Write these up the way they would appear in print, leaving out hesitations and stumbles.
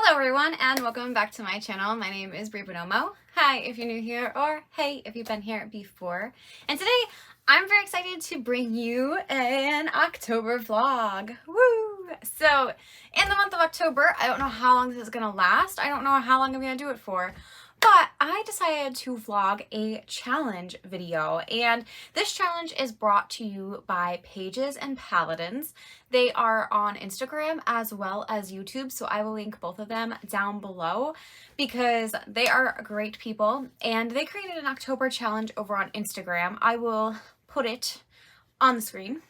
Hello everyone and welcome back to my channel. My name is Bree Buonomo. Hi if you're new here, or hey if you've been here before. And today I'm very excited to bring you an October vlog. Woo! So in the month of October, I don't know how long this is gonna last. I don't know how long I'm gonna do it for. But I decided to vlog a challenge video, and this challenge is brought to you by Pages and Paladins. They are on Instagram as well as YouTube, so I will link both of them down below because they are great people, and they created an October challenge over on Instagram. I will put it on the screen.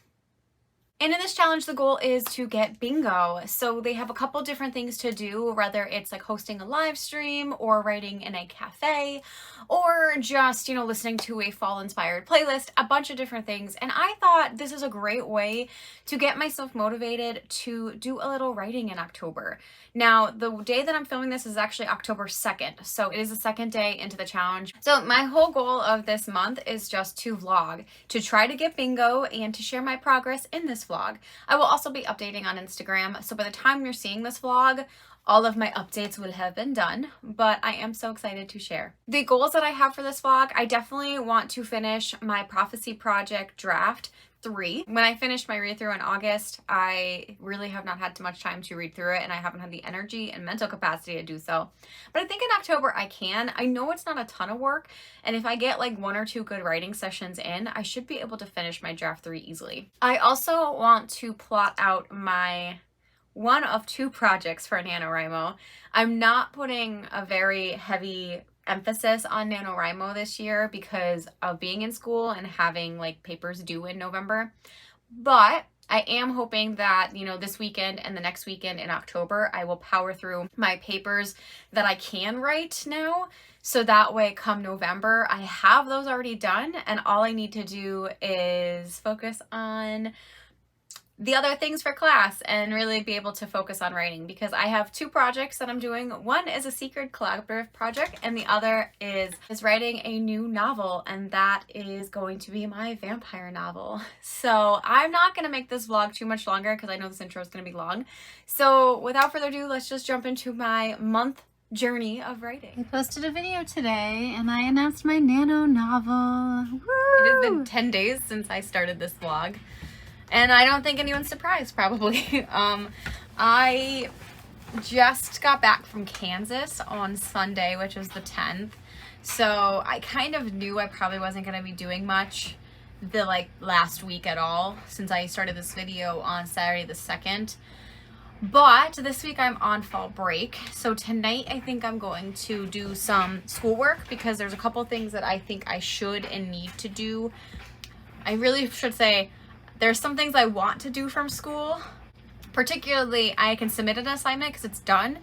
And in this challenge, the goal is to get bingo. So they have a couple different things to do, whether it's like hosting a live stream or writing in a cafe or just, listening to a fall inspired playlist, a bunch of different things. And I thought this is a great way to get myself motivated to do a little writing in October. Now, the day that I'm filming this is actually October 2nd. So it is the second day into the challenge. So my whole goal of this month is just to vlog, to try to get bingo and to share my progress in this vlog. I will also be updating on Instagram, so by the time you're seeing this vlog, all of my updates would have been done, but I am so excited to share. The goals that I have for this vlog, I definitely want to finish my prophecy project draft 3. When I finished my read through in August, I really have not had too much time to read through it, and I haven't had the energy and mental capacity to do so. But I think in October I can. I know it's not a ton of work, and if I get like 1 or 2 good writing sessions in, I should be able to finish my draft 3 easily. I also want to plot out my 1 of 2 projects for NaNoWriMo. I'm not putting a very heavy emphasis on NaNoWriMo this year because of being in school and having like papers due in November. But I am hoping that, this weekend and the next weekend in October, I will power through my papers that I can write now. So that way, come November, I have those already done, and all I need to do is focus on the other things for class and really be able to focus on writing, because I have 2 projects that I'm doing. One is a secret collaborative project and the other is writing a new novel, and that is going to be my vampire novel. So I'm not going to make this vlog too much longer because I know this intro is going to be long. So without further ado, let's just jump into my month journey of writing. I posted a video today and I announced my Nano novel. Woo! It has been 10 days since I started this vlog. And I don't think anyone's surprised, probably. I just got back from Kansas on Sunday, which was the 10th. So I kind of knew I probably wasn't going to be doing much the last week at all, since I started this video on Saturday the 2nd. But this week I'm on fall break. So tonight I think I'm going to do some schoolwork because there's a couple things that I think I should and need to do. I really should say, there's some things I want to do from school. Particularly, I can submit an assignment because it's done,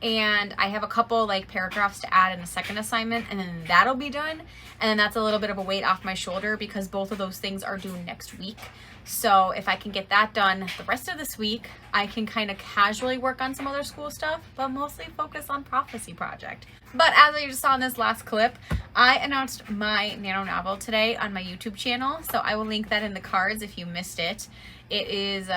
and I have a couple paragraphs to add in a second assignment, and then that'll be done. And then that's a little bit of a weight off my shoulder because both of those things are due next week. So if I can get that done the rest of this week, I can kind of casually work on some other school stuff, but mostly focus on Prophecy Project. But as I just saw in this last clip, I announced my Nano novel today on my YouTube channel, so I will link that in the cards if you missed it. It is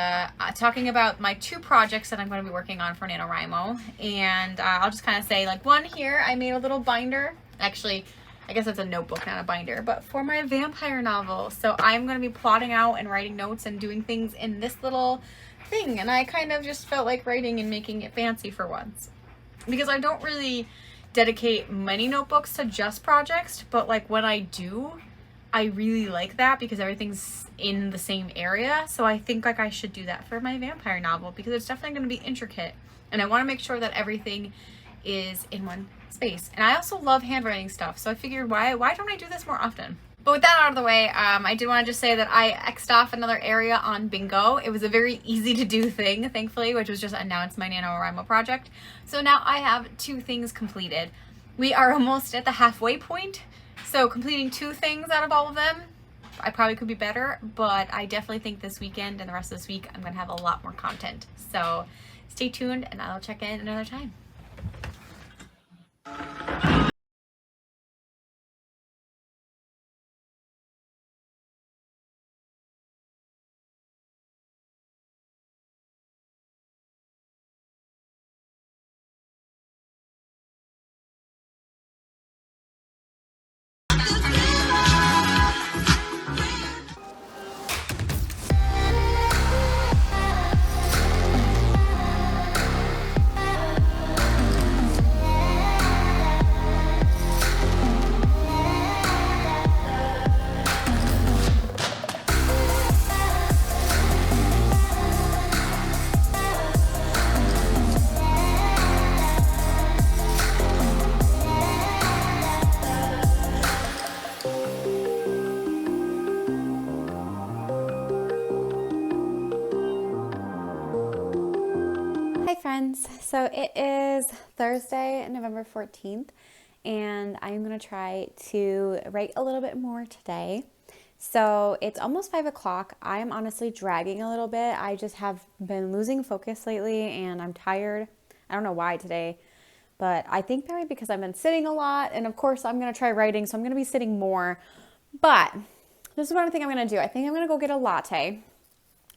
talking about my 2 projects that I'm going to be working on for NaNoWriMo, and I'll just kind of say, one here, I made a little binder. Actually, I guess it's a notebook, not a binder, but for my vampire novel. So I'm going to be plotting out and writing notes and doing things in this little thing, and I kind of just felt like writing and making it fancy for once. Because I don't really dedicate many notebooks to just projects, but when I do, I really like that because everything's in the same area. So I think I should do that for my vampire novel because it's definitely going to be intricate, and I want to make sure that everything is in one space. And I also love handwriting stuff, so I figured why don't I do this more often? But with that out of the way, I did want to just say that I X'd off another area on bingo. It was a very easy to do thing, thankfully, which was just announce my NaNoWriMo project. So now I have 2 things completed. We are almost at the halfway point, so completing 2 things out of all of them, I probably could be better, but I definitely think this weekend and the rest of this week I'm going to have a lot more content. So stay tuned, and I'll check in another time. So it is Thursday, November 14th, and I'm going to try to write a little bit more today. So it's almost 5 o'clock. I'm honestly dragging a little bit. I just have been losing focus lately and I'm tired. I don't know why today, but I think maybe because I've been sitting a lot, and of course I'm going to try writing, so I'm going to be sitting more. But this is what I think I'm going to do. I think I'm going to go get a latte,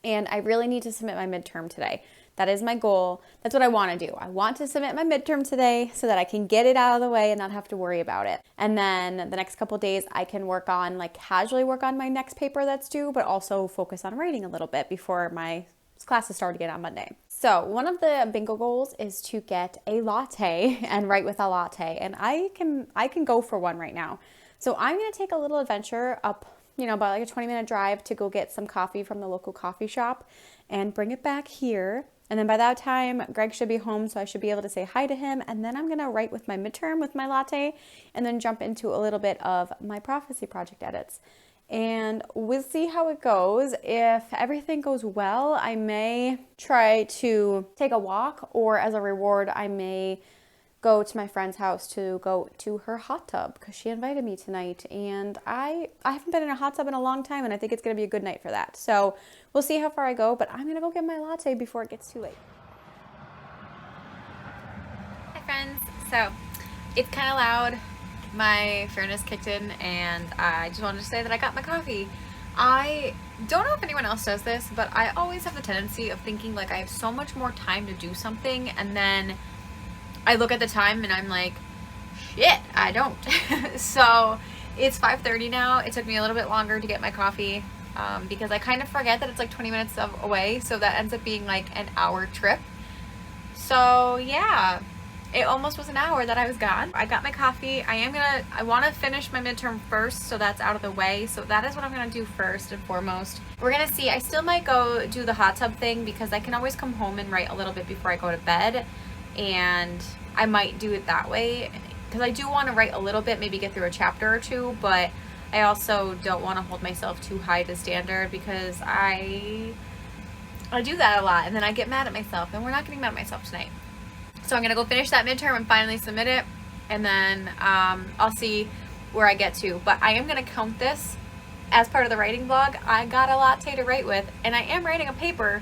and I really need to submit my midterm today. That is my goal. That's what I want to do. I want to submit my midterm today so that I can get it out of the way and not have to worry about it. And then the next couple days I can work on, like, casually work on my next paper that's due, but also focus on writing a little bit before my classes start again on Monday. So one of the bingo goals is to get a latte and write with a latte. And I can go for one right now. So I'm going to take a little adventure up, about like a 20-minute drive to go get some coffee from the local coffee shop and bring it back here. And then by that time, Greg should be home, so I should be able to say hi to him. And then I'm going to write with my midterm with my latte and then jump into a little bit of my prophecy project edits. And we'll see how it goes. If everything goes well, I may try to take a walk, or as a reward, I may go to my friend's house to go to her hot tub because she invited me tonight, and I haven't been in a hot tub in a long time, and I think it's going to be a good night for that. So we'll see how far I go, but I'm going to go get my latte before it gets too late. Hi friends. So it's kind of loud. My furnace kicked in, and I just wanted to say that I got my coffee. I don't know if anyone else does this, but I always have the tendency of thinking like I have so much more time to do something, and then I look at the time and I'm like, shit, I don't. So it's 5:30 now. It took me a little bit longer to get my coffee because I kind of forget that it's like 20 minutes away. So that ends up being like an hour trip. So yeah, it almost was an hour that I was gone. I got my coffee. I want to finish my midterm first, so that's out of the way. So that is what I'm going to do first and foremost. We're going to see. I still might go do the hot tub thing because I can always come home and write a little bit before I go to bed. And I might do it that way because I do want to write a little bit, maybe get through a chapter or two, but I also don't want to hold myself too high to standard because I do that a lot and then I get mad at myself, and we're not getting mad at myself tonight. So I'm going to go finish that midterm and finally submit it, and then I'll see where I get to. But I am going to count this as part of the writing vlog. I got a latte to write with, and I am writing a paper.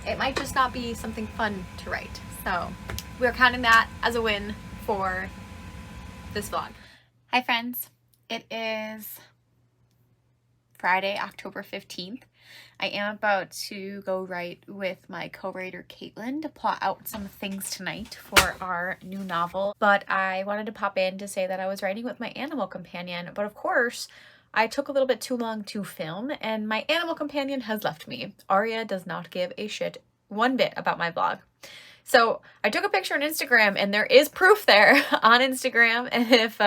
It might just not be something fun to write. So we're counting that as a win for this vlog. Hi friends. It is Friday, October 15th. I am about to go write with my co-writer Caitlin to plot out some things tonight for our new novel. But I wanted to pop in to say that I was writing with my animal companion, but of course I took a little bit too long to film and my animal companion has left me. Aria does not give a shit one bit about my vlog. So I took a picture on Instagram, and there is proof there on Instagram. And if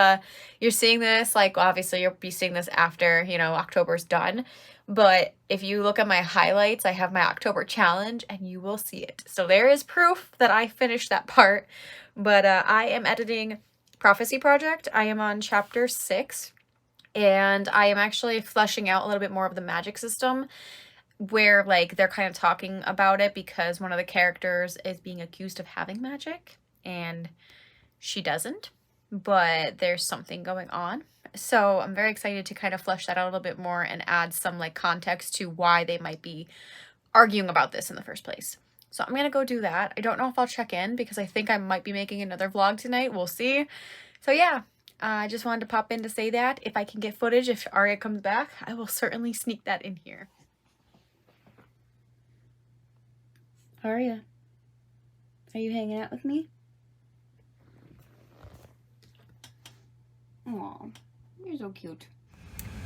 you're seeing this, like, obviously you'll be seeing this after, October's done. But if you look at my highlights, I have my October challenge and you will see it. So there is proof that I finished that part. But I am editing Prophecy Project. I am on chapter 6, and I am actually fleshing out a little bit more of the magic system, where like they're kind of talking about it because one of the characters is being accused of having magic and she doesn't, but there's something going on. So I'm very excited to kind of flesh that out a little bit more and add some like context to why they might be arguing about this in the first place. So I'm gonna go do that. I don't know if I'll check in because I think I might be making another vlog tonight. We'll see. So yeah, I just wanted to pop in to say that if I can get footage, if Aria comes back, I will certainly sneak that in here. Aria, are you hanging out with me? Aw, you're so cute.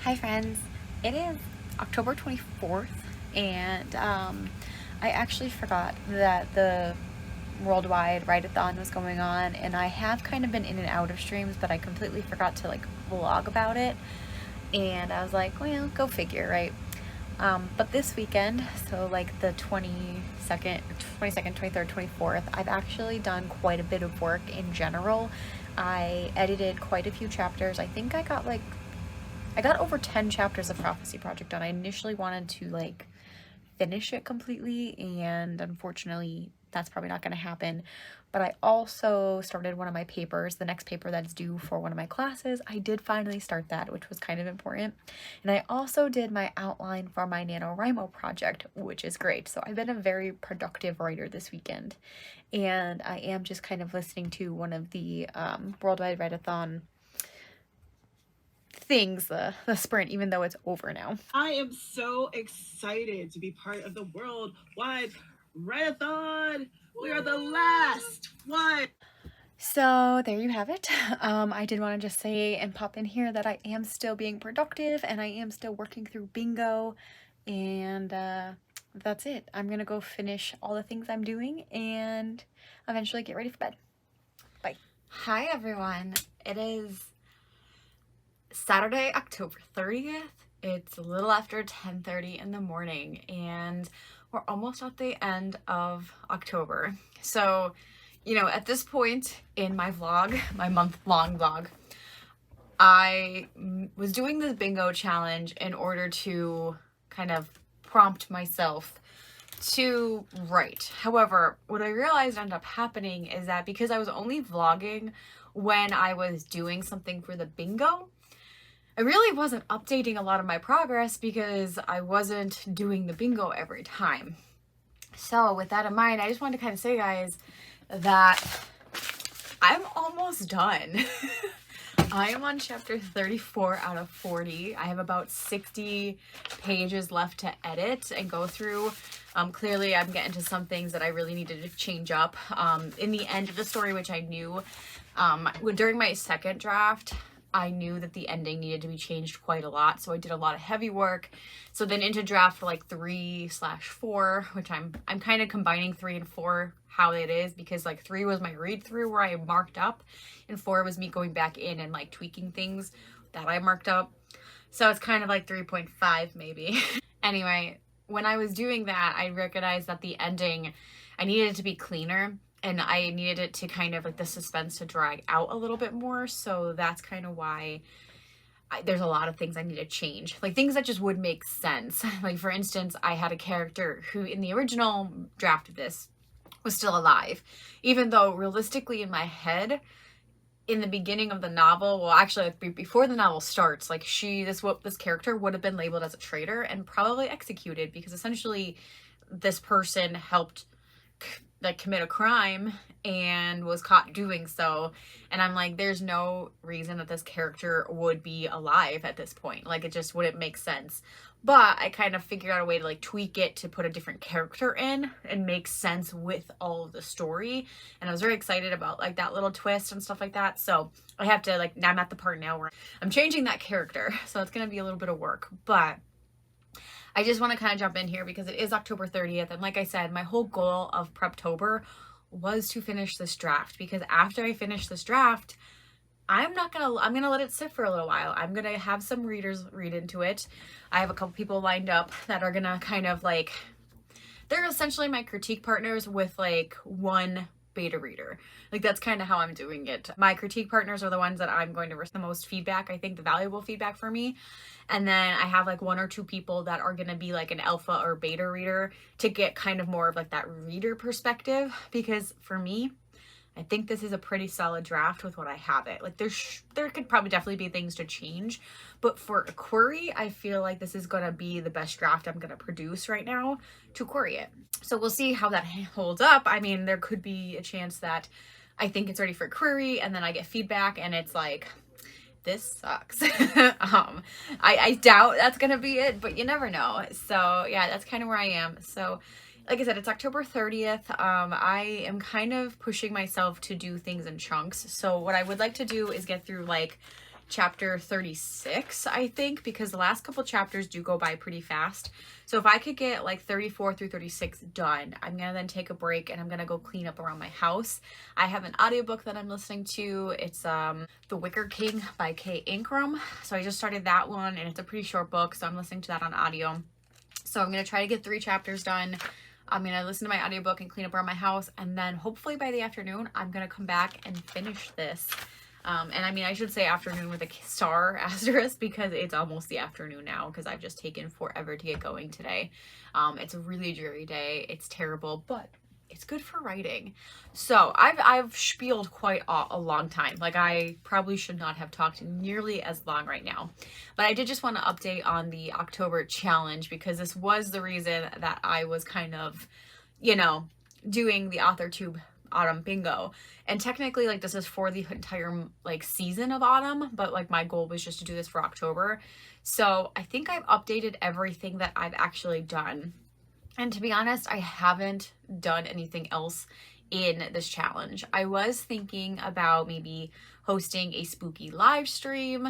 Hi friends, it is October 24th, and I actually forgot that the worldwide write-a-thon was going on, and I have kind of been in and out of streams, but I completely forgot to like vlog about it, and I was like, well, go figure, right? But this weekend, so like the 22nd, 23rd, 24th, I've actually done quite a bit of work in general. I edited quite a few chapters. I think I got over 10 chapters of Prophecy Project done. I initially wanted to like finish it completely, and unfortunately that's probably not going to happen. But I also started one of my papers, the next paper that's due for one of my classes. I did finally start that, which was kind of important. And I also did my outline for my NaNoWriMo project, which is great. So I've been a very productive writer this weekend. And I am just kind of listening to one of the Worldwide Write-a-thon things, the sprint, even though it's over now. I am so excited to be part of the Worldwide Write-a-thon. We are the last one. So there you have it. I did want to just say and pop in here that I am still being productive and I am still working through bingo, and that's it. I'm gonna go finish all the things I'm doing and eventually get ready for bed. Bye. Hi everyone. It is Saturday, October 30th. It's a little after 10:30 in the morning and we're almost at the end of October. So, you know, at this point in my vlog, my month-long vlog, I was doing this bingo challenge in order to kind of prompt myself to write. However, what I realized ended up happening is that because I was only vlogging when I was doing something for the bingo, I really wasn't updating a lot of my progress because I wasn't doing the bingo every time. So with that in mind, I just wanted to kind of say, guys, that I'm almost done. I am on chapter 34 out of 40. I have about 60 pages left to edit and go through. Clearly, I'm getting to some things that I really needed to change up. In the end of the story, which I knew during my second draft, I knew that the ending needed to be changed quite a lot, so I did a lot of heavy work. So then into draft like 3/4, which I'm kind of combining 3 and 4 how it is, because like 3 was my read through where I marked up, and 4 was me going back in and like tweaking things that I marked up. So it's kind of like 3.5 maybe. Anyway, when I was doing that, I recognized that the ending, I needed it to be cleaner. And I needed it to kind of like the suspense to drag out a little bit more. So that's kind of why there's a lot of things I need to change. Like things that just would make sense. Like for instance, I had a character who in the original draft of this was still alive. Even though realistically in my head, in the beginning of the novel, well actually before the novel starts, like this character would have been labeled as a traitor and probably executed, because essentially this person helped like commit a crime and was caught doing so. And I'm like, there's no reason that this character would be alive at this point. Like it just wouldn't make sense. But I kind of figured out a way to like tweak it to put a different character in and make sense with all of the story. And I was very excited about like that little twist and stuff like that. So I have to like, now I'm at the part now where I'm changing that character. So it's going to be a little bit of work, but I just want to kind of jump in here because it is October 30th. And like I said, my whole goal of Preptober was to finish this draft, because after I finish this draft, I'm going to let it sit for a little while. I'm going to have some readers read into it. I have a couple people lined up that are going to kind of like, they're essentially my critique partners with like one beta reader. Like that's kind of how I'm doing it. My critique partners are the ones that I'm going to receive the most feedback, I think the valuable feedback for me. And then I have like 1 or 2 people that are going to be like an alpha or beta reader to get kind of more of like that reader perspective. Because for me, I think this is a pretty solid draft with what I have it. Like there could probably definitely be things to change, but for a query, I feel like this is going to be the best draft I'm going to produce right now to query it. So we'll see how that holds up. I mean, there could be a chance that I think it's ready for query and then I get feedback and it's like, this sucks. I doubt that's gonna be it, but you never know. So yeah, that's kind of where I am. So like I said, it's October 30th. I am kind of pushing myself to do things in chunks. So what I would like to do is get through like chapter 36, I think, because the last couple chapters do go by pretty fast. So if I could get like 34 through 36 done, I'm gonna then take a break and I'm gonna go clean up around my house. I have an audiobook that I'm listening to. It's The Wicker King by Kay Ingram. So I just started that one and it's a pretty short book, so I'm listening to that on audio. So I'm gonna try to get 3 chapters done. I'm gonna listen to my audiobook and clean up around my house, and then hopefully by the afternoon I'm gonna come back and finish this. And I mean, I should say afternoon with a star asterisk because it's almost the afternoon now because I've just taken forever to get going today. It's a really dreary day. It's terrible, but it's good for writing. So I've spieled quite a long time. Like, I probably should not have talked nearly as long right now, but I did just want to update on the October challenge, because this was the reason that I was kind of, you know, doing the Authortube autumn bingo. And technically, like, this is for the entire like season of autumn, but like my goal was just to do this for October. So I think I've updated everything that I've actually done. And to be honest, I haven't done anything else in this challenge. I was thinking about maybe hosting a spooky live stream,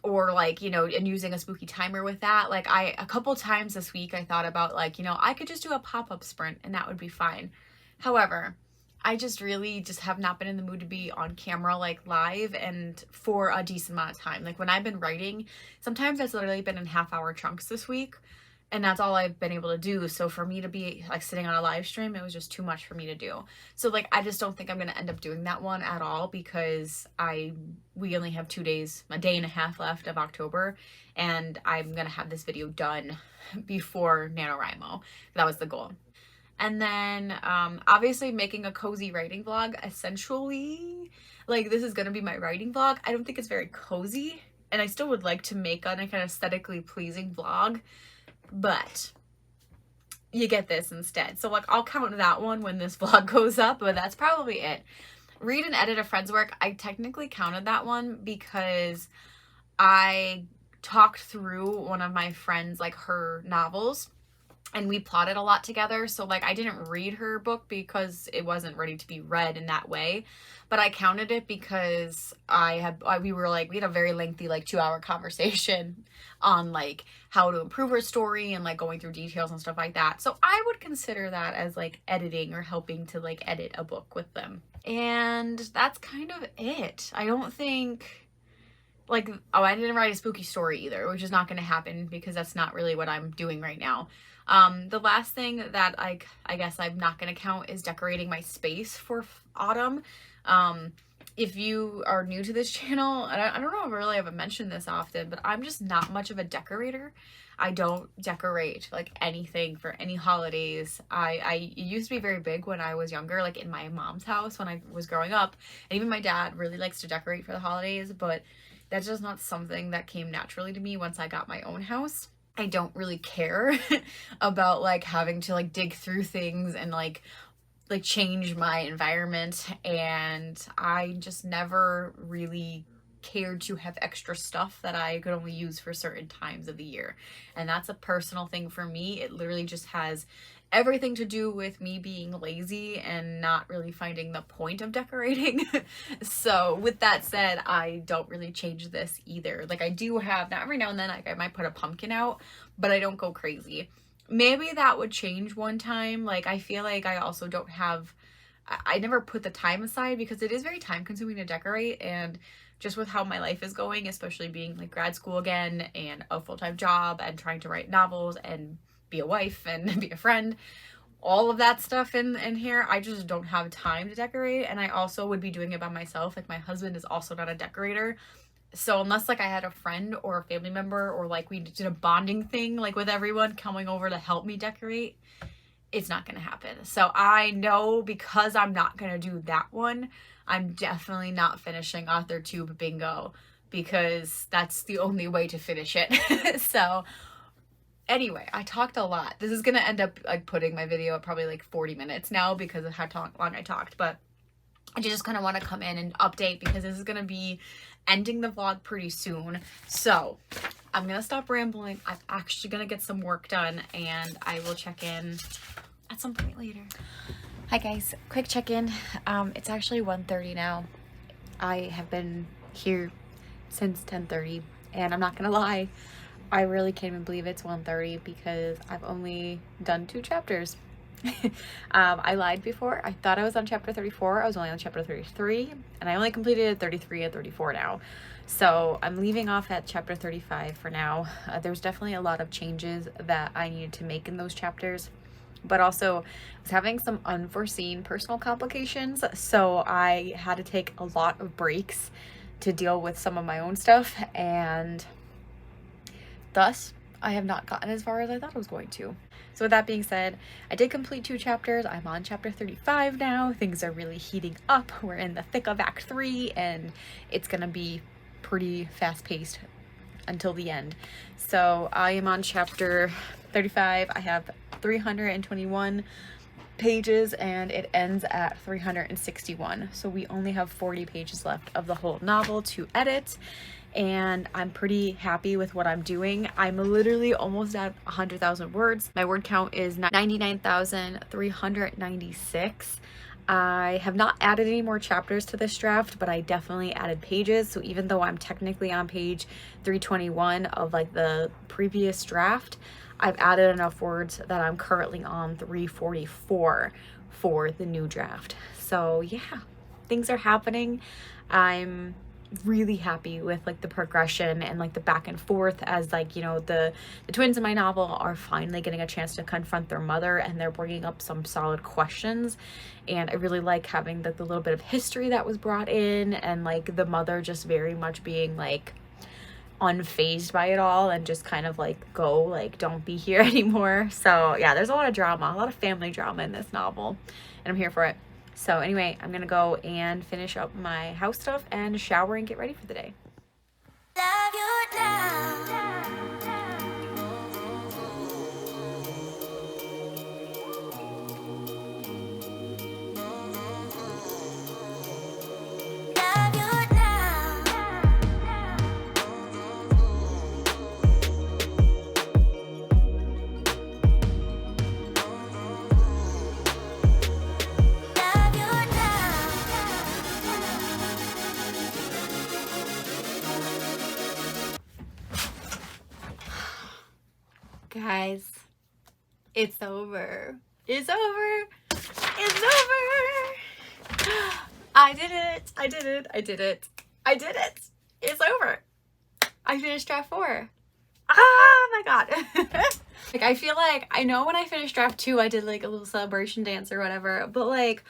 or like, you know, and using a spooky timer with that. Like, a couple times this week I thought about, like, you know, I could just do a pop-up sprint and that would be fine. However, I just really just have not been in the mood to be on camera, like live, and for a decent amount of time. Like, when I've been writing, sometimes it's literally been in half-hour chunks this week, and that's all I've been able to do. So for me to be like sitting on a live stream, it was just too much for me to do. So like, I just don't think I'm going to end up doing that one at all, because we only have 2 days, a day and a half left of October, and I'm going to have this video done before NaNoWriMo. That was the goal. And then obviously making a cozy writing vlog, essentially. Like, this is going to be my writing vlog. I don't think it's very cozy, and I still would like to make an kind of aesthetically pleasing vlog, but you get this instead. So like, I'll count that one when this vlog goes up, but that's probably it. Read and edit a friend's work. I technically counted that one because I talked through one of my friends, like her novels, and we plotted a lot together. So like, I didn't read her book because it wasn't ready to be read in that way, but I counted it because we had a very lengthy, like 2-hour conversation on like how to improve her story and like going through details and stuff like that. So I would consider that as like editing or helping to like edit a book with them. And that's kind of it. I don't think like, oh, I didn't write a spooky story either, which is not going to happen because that's not really what I'm doing right now. The last thing that I guess I'm not going to count is decorating my space for autumn. If you are new to this channel, and I don't know if I really haven't mentioned this often, but I'm just not much of a decorator. I don't decorate like anything for any holidays. I used to be very big when I was younger, like in my mom's house when I was growing up, and even my dad really likes to decorate for the holidays, but that's just not something that came naturally to me once I got my own house. I don't really care about like having to like dig through things and like change my environment, and I just never really cared to have extra stuff that I could only use for certain times of the year. And that's a personal thing for me. It literally just has everything to do with me being lazy and not really finding the point of decorating. So with that said, I don't really change this either. Like, I do have, not every now and then, like I might put a pumpkin out, but I don't go crazy. Maybe that would change one time. Like, I feel like I also don't have, I never put the time aside because it is very time consuming to decorate, and just with how my life is going, especially being like grad school again and a full-time job and trying to write novels and be a wife and be a friend, all of that stuff in here, I just don't have time to decorate. And I also would be doing it by myself. Like, my husband is also not a decorator. So unless like I had a friend or a family member, or like we did a bonding thing like with everyone coming over to help me decorate, it's not going to happen. So I know, because I'm not going to do that one, I'm definitely not finishing Authortube bingo, because that's the only way to finish it. So anyway, I talked a lot. This is going to end up like putting my video at probably like 40 minutes now because of how long I talked, but I just kind of want to come in and update because this is going to be ending the vlog pretty soon. So I'm going to stop rambling. I'm actually going to get some work done, and I will check in at some point later. Hi guys, quick check-in. It's actually 1:30 now. I have been here since 10:30, and I'm not going to lie, I really can't even believe it's 1:30 because I've only done 2 chapters. I lied before. I thought I was on chapter 34. I was only on chapter 33, and I only completed 33 and 34 now. So I'm leaving off at chapter 35 for now. There's definitely a lot of changes that I needed to make in those chapters, but also I was having some unforeseen personal complications, so I had to take a lot of breaks to deal with some of my own stuff, and thus I have not gotten as far as I thought I was going to. So with that being said, I did complete 2 chapters. I'm on chapter 35 now. Things are really heating up. We're in the thick of Act 3, and it's gonna be pretty fast-paced until the end. So I am on chapter 35. I have 321 pages and it ends at 361. So we only have 40 pages left of the whole novel to edit, and I'm pretty happy with what I'm doing. I'm literally almost at 100,000 words. My word count is 99,396. I have not added any more chapters to this draft, but I definitely added pages. So even though I'm technically on page 321 of like the previous draft, I've added enough words that I'm currently on 344 for the new draft. So yeah, things are happening. I'm really happy with like the progression and like the back and forth, as like, you know, the twins in my novel are finally getting a chance to confront their mother, and they're bringing up some solid questions. And I really like having the little bit of history that was brought in, and like the mother just very much being like unfazed by it all and just kind of like, go, like, don't be here anymore. So yeah, there's a lot of drama, a lot of family drama in this novel, and I'm here for it. So anyway, I'm gonna go and finish up my house stuff and shower and get ready for the day. Love you now. Love you now. Love you Guys, it's over. It's over. It's over. I did it. I did it. I did it. I did it. It's over. I finished draft 4. Oh my god. Like, I feel like, I know when I finished draft 2, I did like a little celebration dance or whatever, but like,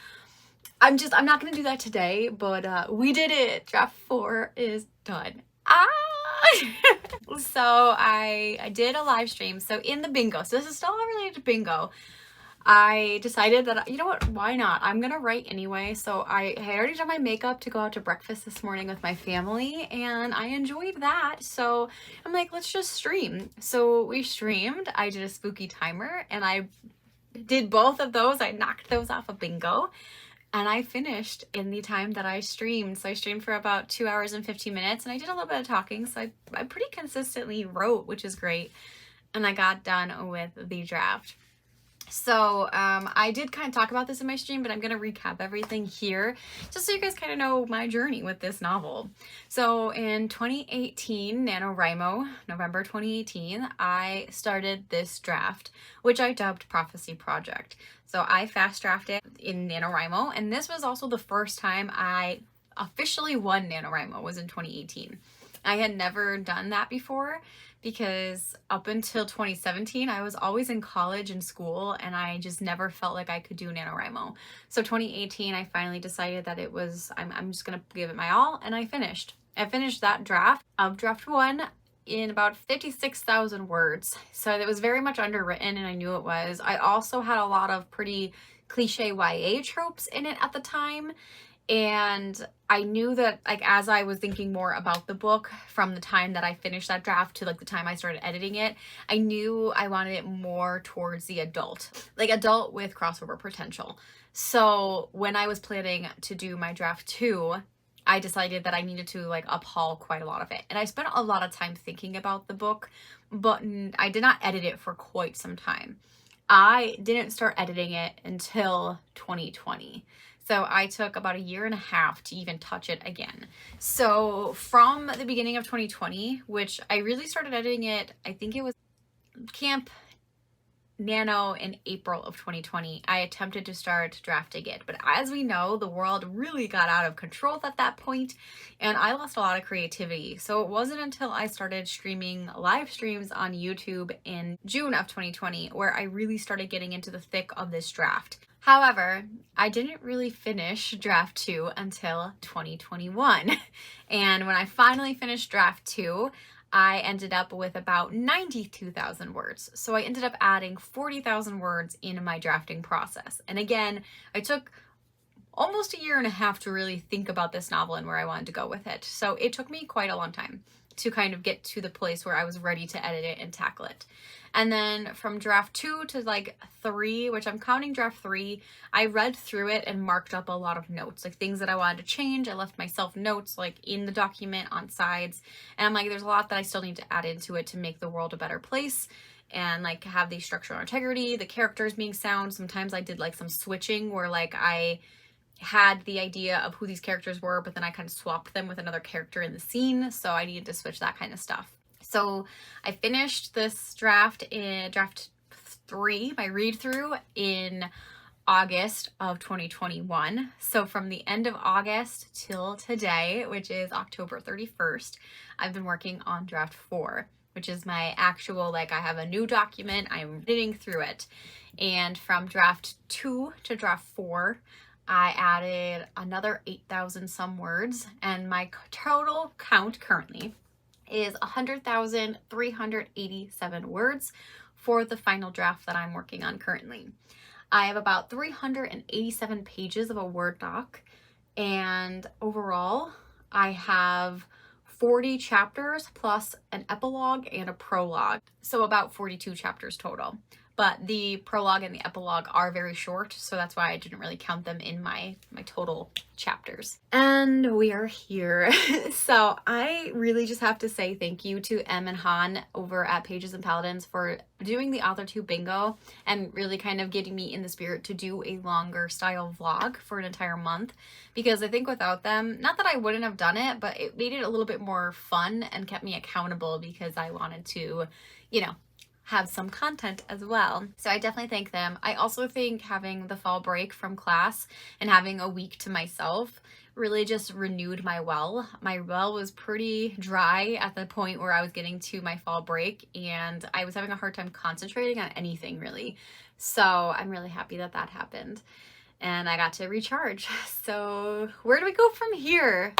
I'm not gonna do that today, but we did it. Draft 4 is done. Ah! So I did a live stream. So in the bingo, so this is still all related to bingo, I decided that, you know what, why not? I'm gonna write anyway. So I had already done my makeup to go out to breakfast this morning with my family, and I enjoyed that. So I'm like, let's just stream. So we streamed. I did a spooky timer, and I did both of those. I knocked those off of bingo, and I finished in the time that I streamed. So I streamed for about 2 hours and 15 minutes, and I did a little bit of talking. So I pretty consistently wrote, which is great. And I got done with the draft. So I did kind of talk about this in my stream, but I'm going to recap everything here just so you guys kind of know my journey with this novel. So in 2018, NaNoWriMo, November 2018, I started this draft, which I dubbed Prophecy Project. So I fast drafted in NaNoWriMo, and this was also the first time I officially won NaNoWriMo, was in 2018. I had never done that before, because up until 2017, I was always in college and school, and I just never felt like I could do NaNoWriMo. So 2018, I finally decided that it was, I'm just gonna give it my all, and I finished. I finished that draft of draft 1 in about 56,000 words. So it was very much underwritten, and I knew it was. I also had a lot of pretty cliche YA tropes in it at the time. And I knew that, like, as I was thinking more about the book from the time that I finished that draft to like the time I started editing it, I knew I wanted it more towards the adult with crossover potential. So when I was planning to do my draft 2, I decided that I needed to like uphaul quite a lot of it. And I spent a lot of time thinking about the book, but I did not edit it for quite some time. I didn't start editing it until 2020. So I took about 1.5 years to even touch it again. So from the beginning of 2020, which I really started editing it, I think it was Camp Nano in April of 2020, I attempted to start drafting it. But as we know, the world really got out of control at that point, and I lost a lot of creativity. So it wasn't until I started streaming live streams on YouTube in June of 2020 where I really started getting into the thick of this draft. However, I didn't really finish draft 2 until 2021. And when I finally finished draft 2, I ended up with about 92,000 words. So I ended up adding 40,000 words in my drafting process. And again, I took almost a year and a half to really think about this novel and where I wanted to go with it. So it took me quite a long time to kind of get to the place where I was ready to edit it and tackle it. And then from draft 2 to like 3, which I'm counting draft 3, I read through it and marked up a lot of notes, like things that I wanted to change. I left myself notes like in the document on sides. And I'm like, there's a lot that I still need to add into it to make the world a better place and like have the structural integrity, the characters being sound. Sometimes I did like some switching where like I had the idea of who these characters were, but then I kind of swapped them with another character in the scene. So I needed to switch that kind of stuff. So I finished this draft in draft 3, my read through, in August of 2021. So from the end of August till today, which is October 31st, I've been working on draft 4, which is my actual, like I have a new document, I'm reading through it. And from draft 2 to draft 4, I added another 8,000 some words, and my total count currently is 100,387 words for the final draft that I'm working on currently. I have about 387 pages of a Word doc, and overall I have 40 chapters plus an epilogue and a prologue, so about 42 chapters total. But the prologue and the epilogue are very short, so that's why I didn't really count them in my total chapters. And we are here. So I really just have to say thank you to Em and Han over at Pages and Paladins for doing the Authortube bingo and really kind of getting me in the spirit to do a longer style vlog for an entire month. Because I think without them, not that I wouldn't have done it, but it made it a little bit more fun and kept me accountable because I wanted to, you know, have some content as well. So I definitely thank them. I also think having the fall break from class and having a week to myself really just renewed my well. My well was pretty dry at the point where I was getting to my fall break, and I was having a hard time concentrating on anything really. So I'm really happy that that happened and I got to recharge. So where do we go from here?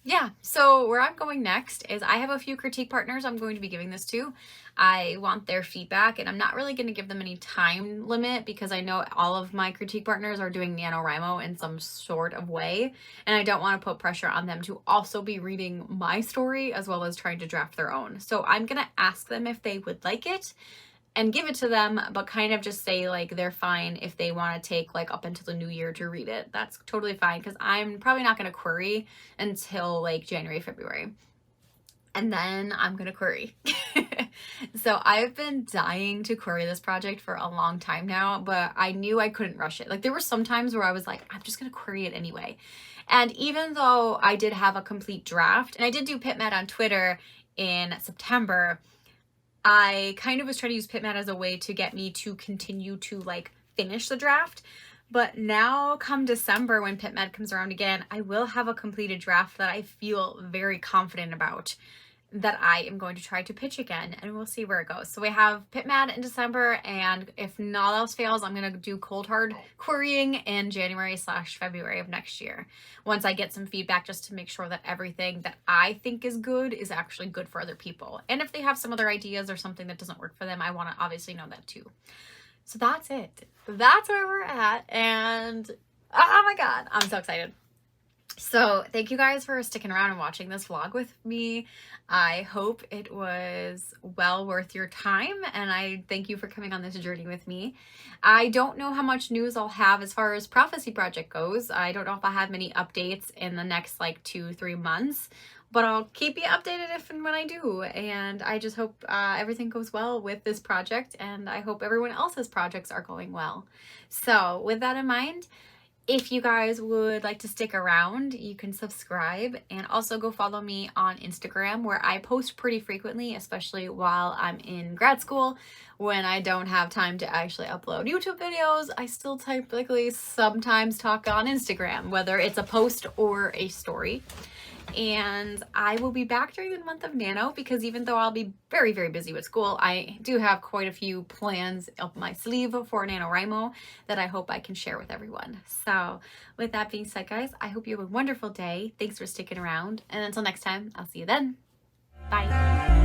Yeah, so where I'm going next is I have a few critique partners I'm going to be giving this to. I want their feedback, and I'm not really going to give them any time limit because I know all of my critique partners are doing NaNoWriMo in some sort of way, and I don't want to put pressure on them to also be reading my story as well as trying to draft their own. So I'm going to ask them if they would like it and give it to them, but kind of just say like they're fine if they want to take like up until the new year to read it. That's totally fine because I'm probably not going to query until like January, February. And then I'm going to query. So I've been dying to query this project for a long time now, but I knew I couldn't rush it. Like there were some times where I was like, I'm just going to query it anyway. And even though I did have a complete draft, and I did do PitMed on Twitter in September, I kind of was trying to use PitMed as a way to get me to continue to like finish the draft. But now come December when PitMed comes around again, I will have a completed draft that I feel very confident about that I am going to try to pitch again, and we'll see where it goes. So we have PitMed in December, and if not else fails, I'm going to do cold hard querying in January/February of next year once I get some feedback, just to make sure that everything that I think is good is actually good for other people. And if they have some other ideas or something that doesn't work for them, I want to obviously know that too. So that's it. That's where we're at, and oh my god, I'm so excited. So thank you guys for sticking around and watching this vlog with me. I hope it was well worth your time, and I thank you for coming on this journey with me. I don't know how much news I'll have as far as Prophecy Project goes. I don't know if I have many updates in the next like 2-3 months, but I'll keep you updated if and when I do. And I just hope everything goes well with this project, and I hope everyone else's projects are going well. So with that in mind, if you guys would like to stick around, you can subscribe and also go follow me on Instagram, where I post pretty frequently, especially while I'm in grad school. When I don't have time to actually upload YouTube videos, I still typically sometimes talk on Instagram, whether it's a post or a story. And I will be back during the month of Nano because even though I'll be very, very busy with school, I do have quite a few plans up my sleeve for NaNoWriMo that I hope I can share with everyone. So with that being said, guys, I hope you have a wonderful day. Thanks for sticking around. And until next time, I'll see you then. Bye.